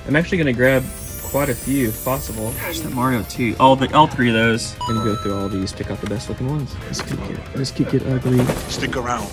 I'm actually gonna grab quite a few if possible. Gosh, that Mario 2. All three of those. Gonna go through all these, pick out the best looking ones. This could get ugly. Stick around.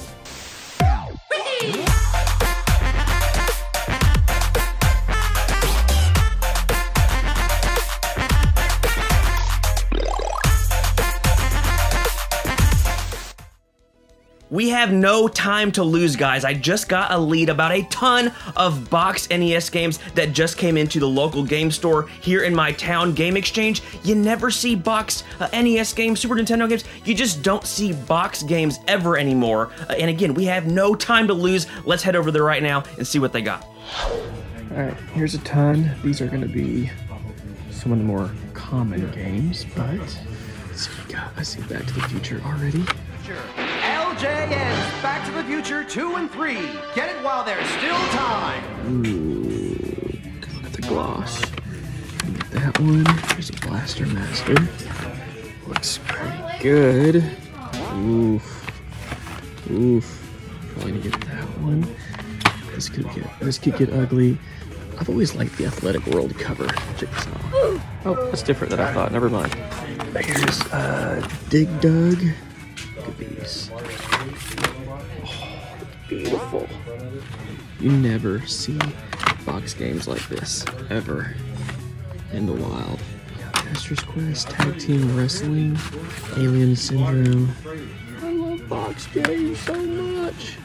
We have no time to lose, guys. I just got a lead about a ton of Boxed NES games that just came into the local game store here in my town game exchange. You never see Boxed NES games, Super Nintendo games. You just don't see Boxed games ever anymore. And again, we have no time to lose. Let's head over there right now and see what they got. All right, here's a ton. These are gonna be some of the more common games, but let's see what we got. I see Back to the Future already. LJN's Back to the Future 2 and 3. Get it while there's still time. Ooh, look at the gloss. Get that one. There's a Blaster Master. Looks pretty good. Oof. Probably gonna get that one. This could get ugly. I've always liked the Athletic World cover. Check this out. Oh, that's different than I thought. Never mind. Here's Dig Dug. Look at these. Oh, beautiful. You never see box games like this, ever, in the wild. Master's Quest, Tag Team Wrestling, Alien Syndrome. I love box games so much.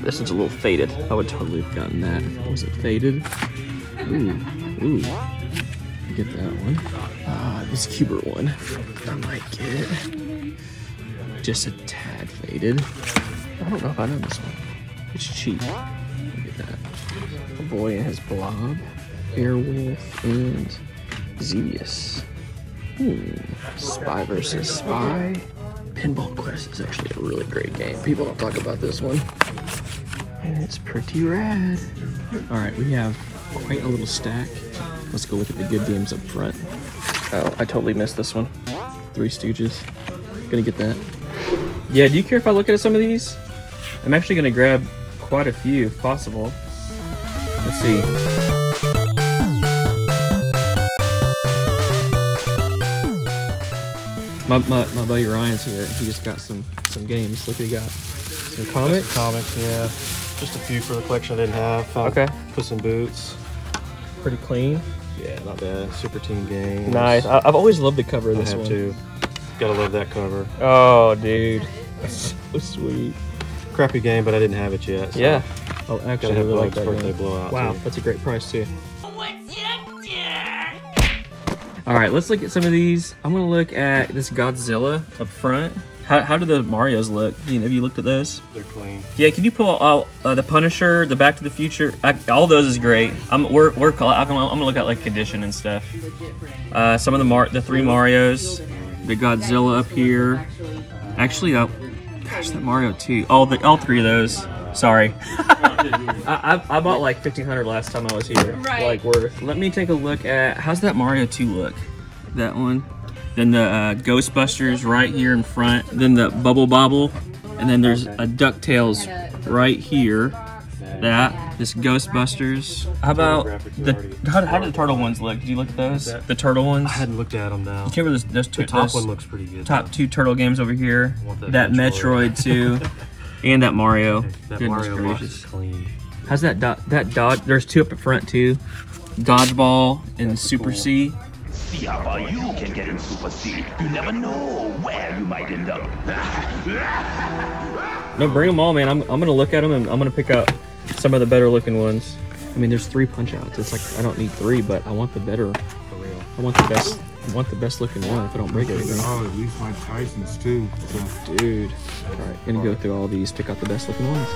This one's a little faded. I would totally have gotten that if it wasn't faded. Ooh. Get that one. This Cuber one. I might get just a tad faded. I don't know if I know this one. It's cheap. Look at that. A Boy and His Blob, Airwolf, and Zeus. Spy vs. Spy. Pinball Quest is actually a really great game. People don't talk about this one. And it's pretty rad. Alright, we have quite a little stack. Let's go look at the good games up front. Oh, I totally missed this one. Three Stooges. Gonna get that. Yeah, do you care if I look at some of these? I'm actually gonna grab quite a few if possible. Let's see. My buddy Ryan's here. He just got some games. Look what he got. Some comics? Comics, yeah. Just a few for the collection I didn't have. Okay. Puss in Boots. Pretty clean. Yeah, not bad. Super Team Games. Nice. I've always loved the cover of this one. I have too. Gotta love that cover. Oh, dude. That's so sweet. Crappy game, but I didn't have it yet. So yeah. Oh, actually, I really like that birthday game. blowout. Wow, too. That's a great price too. All right, let's look at some of these. I'm gonna look at this Godzilla up front. How do the Marios look? Have you looked at those? They're clean. Yeah, can you pull out the Punisher, the Back to the Future? All those is great. I'm gonna look at like condition and stuff. Some of the three Marios, the Godzilla up here. Actually, gosh, that Mario 2. All three of those. Sorry. I bought like 1,500 last time I was here. Right. Like worth. Let me take a look at, how's that Mario 2 look? That one. Then the Ghostbusters right here in front. Then the Bubble Bobble. And then there's a Ducktales right here. This Ghostbusters. How about how do the turtle ones look? Did you look at those? The turtle ones? I hadn't looked at them now. You remember those two? The top one looks pretty good. Top two turtle games over here. That Metroid too. And that Mario. That Goodness Mario gracious. is clean. How's that Dodge? There's two up in front too. Dodgeball and Super C. See how far you can get in Super C. You never know where you might end up. No, bring them all, man. I'm gonna look at them and I'm gonna pick out some of the better looking ones. I mean, there's 3 punch outs. It's like I don't need 3, but I want the better. For real. I want the best. I want the best looking one if I don't break anything. Oh, at least my Tyson's too. So. Dude. All right, gonna go through all these, pick out the best looking ones.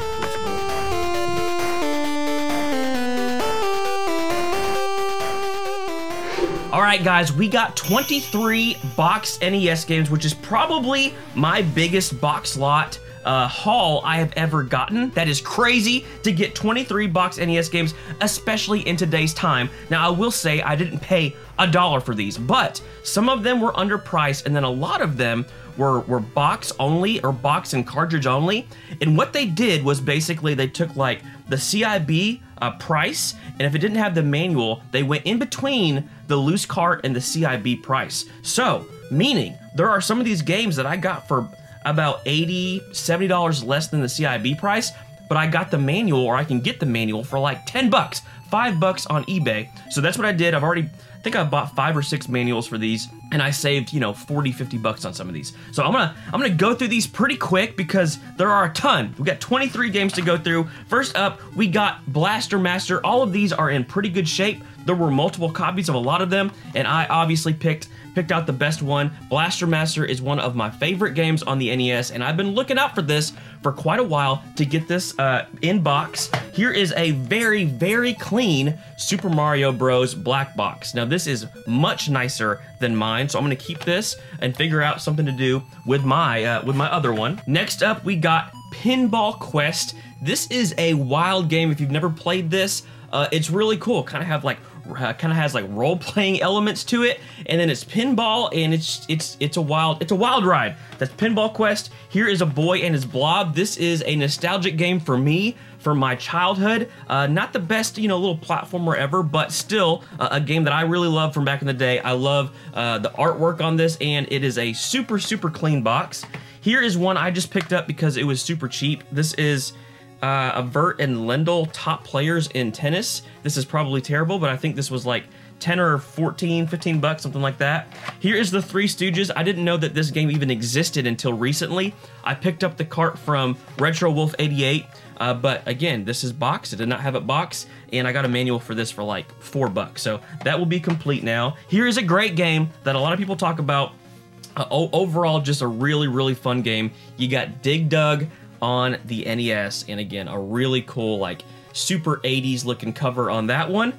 All right, guys, we got 23 Boxed NES games, which is probably my biggest box lot haul I have ever gotten. That is crazy to get 23 Boxed NES games, especially in today's time. Now, I will say I didn't pay $1 for these, but some of them were underpriced, and then a lot of them were box only or box and cartridge only. And what they did was basically they took like the CIB price, and if it didn't have the manual, they went in between the loose cart and the CIB price. So, meaning there are some of these games that I got for about $80, $70 less than the CIB price, but I got the manual, or I can get the manual for like 10 bucks, $5 on eBay. So that's what I did. I think I bought 5 or 6 manuals for these, and I saved, you know, 40, 50 bucks on some of these. So I'm gonna go through these pretty quick because there are a ton. We got 23 games to go through. First up, we got Blaster Master. All of these are in pretty good shape. There were multiple copies of a lot of them, and I obviously picked out the best one. Blaster Master is one of my favorite games on the NES, and I've been looking out for this for quite a while to get this in box. Here is a very, very clean Super Mario Bros. Black box. Now, this is much nicer than mine, so I'm gonna keep this and figure out something to do with my other one. Next up, we got Pinball Quest. This is a wild game. If you've never played this, it's really cool. Kind of has like role-playing elements to it, and then it's pinball, and it's a wild ride. That's Pinball Quest. Here is a Boy and His Blob. This is a nostalgic game for me, from my childhood. Not the best, you know, little platformer ever, but still a game that I really love from back in the day. I love the artwork on this, and it is a super, super clean box. Here is one I just picked up because it was super cheap. This is Vert and Lendl, top players in tennis. This is probably terrible, but I think this was like 10 or 14, 15 bucks, something like that. Here is the Three Stooges. I didn't know that this game even existed until recently. I picked up the cart from Retro Wolf 88, but again, this is boxed. It did not have it boxed, and I got a manual for this for like 4 bucks. So that will be complete now. Here is a great game that a lot of people talk about. Overall, just a really, really fun game. You got Dig Dug on the NES, and again, a really cool, like, super 80s looking cover on that one.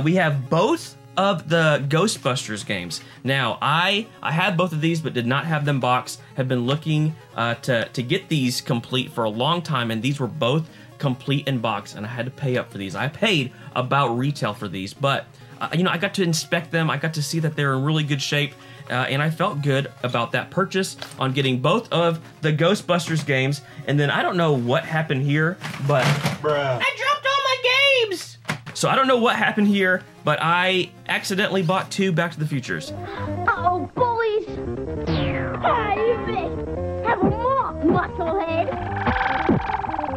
We have both of the Ghostbusters games. Now, I had both of these, but did not have them boxed. Have been looking to get these complete for a long time, and these were both complete in box, and I had to pay up for these. I paid about retail for these, but you know, I got to inspect them. I got to see that they're in really good shape. And I felt good about that purchase on getting both of the Ghostbusters games. And then I don't know what happened here, but I dropped all my games! So I don't know what happened here, but I accidentally bought 2 Back to the Futures. Uh-oh, bullies! Hey, have a mark, musclehead!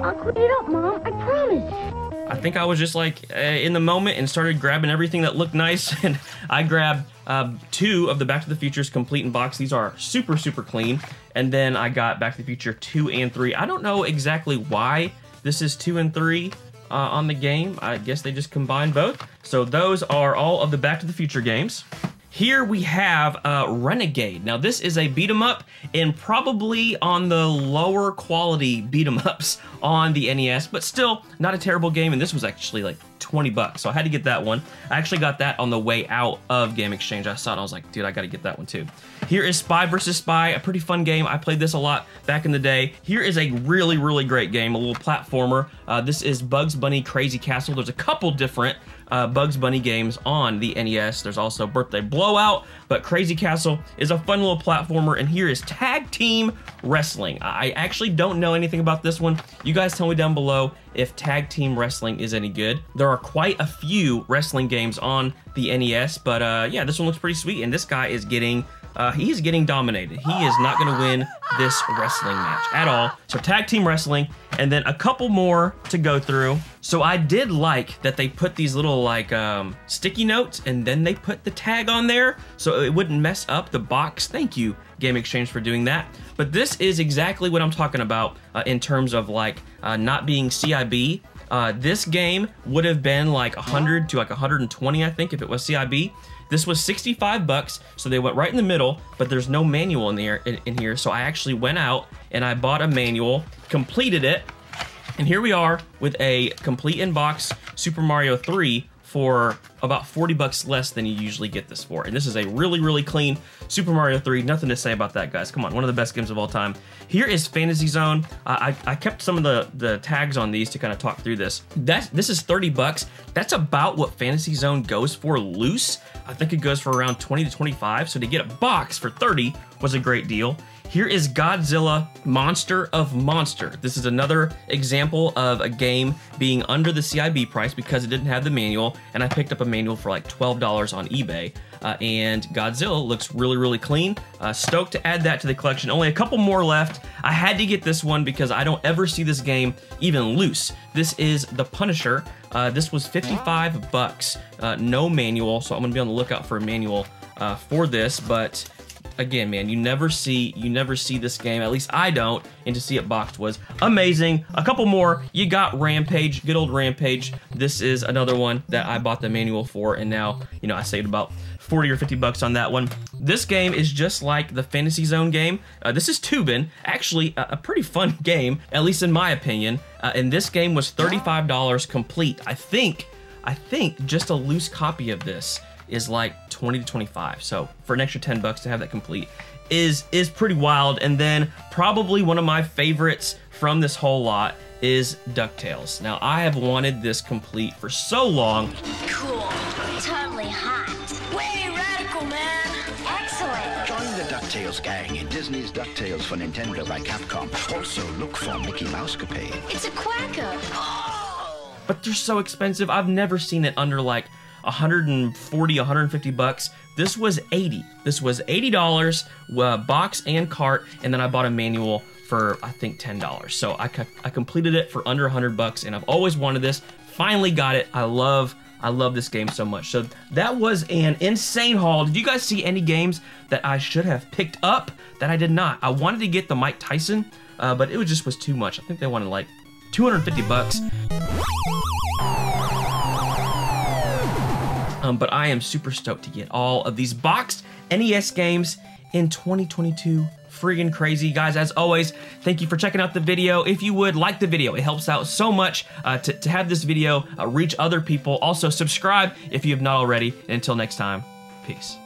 I'll clean it up, Mom, I promise. I think I was just like in the moment and started grabbing everything that looked nice, and I grabbed 2 of the Back to the Futures complete in box. These are super, super clean. And then I got Back to the Future 2 and 3. I don't know exactly why this is 2 and 3 on the game. I guess they just combined both. So those are all of the Back to the Future games. Here we have Renegade. Now this is a beat 'em up, and probably on the lower quality beat 'em ups on the NES, but still not a terrible game, and this was actually like 20 bucks, so I had to get that one. I actually got that on the way out of Game Exchange. I saw it and I was like, dude, I gotta get that one too. Here is Spy vs. Spy, a pretty fun game. I played this a lot back in the day. Here is a really, really great game, a little platformer. This is Bugs Bunny Crazy Castle. There's a couple different Bugs Bunny games on the NES. There's also Birthday Blowout, but Crazy Castle is a fun little platformer. And here is Tag Team Wrestling. I actually don't know anything about this one. You guys tell me down below if Tag Team Wrestling is any good. There are quite a few wrestling games on the NES, but yeah, this one looks pretty sweet, and this guy is getting he's getting dominated. He is not going to win this wrestling match at all. So Tag Team Wrestling, and then a couple more to go through. So I did like that they put these little like sticky notes, and then they put the tag on there so it wouldn't mess up the box. Thank you, Game Exchange, for doing that. But this is exactly what I'm talking about in terms of like not being CIB. This game would have been like 100 to like 120, I think, if it was CIB. This was 65 bucks, so they went right in the middle, but there's no manual in here, so I actually went out and I bought a manual, completed it, and here we are with a complete in-box Super Mario 3 for about 40 bucks less than you usually get this for. And this is a really, really clean Super Mario 3. Nothing to say about that, guys. Come on, one of the best games of all time. Here is Fantasy Zone. I kept some of the tags on these to kind of talk through this. This is 30 bucks. That's about what Fantasy Zone goes for loose. I think it goes for around 20 to 25. So to get a box for 30 was a great deal. Here is Godzilla Monster of Monster. This is another example of a game being under the CIB price because it didn't have the manual, and I picked up a manual for like $12 on eBay. And Godzilla looks really, really clean. Stoked to add that to the collection. Only a couple more left. I had to get this one because I don't ever see this game even loose. This is The Punisher. This was 55 bucks. No manual, so I'm gonna be on the lookout for a manual for this, but again, man, you never see this game, at least I don't, and to see it boxed was amazing. A couple more. You got Rampage, good old Rampage. This is another one that I bought the manual for, and now, you know, I saved about 40 or 50 bucks on that one. This game is just like the Fantasy Zone game. This is Tubin, actually a pretty fun game, at least in my opinion, and this game was $35 complete. I think just a loose copy of this is like 20 to 25. So for an extra 10 bucks to have that complete is pretty wild. And then probably one of my favorites from this whole lot is Ducktales. Now I have wanted this complete for so long. Cool. Totally hot. Way radical, man. Excellent. Join the DuckTales gang in Disney's DuckTales for Nintendo by Capcom. Also look for Mickey Mousecapade. It's a quacker. But they're so expensive. I've never seen it under like 140, 150 bucks. This was 80. This was $80, box and cart, and then I bought a manual for I think $10. So I completed it for under 100 bucks, and I've always wanted this. Finally got it. I love this game so much. So that was an insane haul. Did you guys see any games that I should have picked up that I did not? I wanted to get the Mike Tyson, but it was too much. I think they wanted like 250 bucks. But I am super stoked to get all of these boxed NES games in 2022. Friggin' crazy. Guys, as always, thank you for checking out the video. If you would like the video, it helps out so much to have this video reach other people. Also, subscribe if you have not already. And until next time, peace.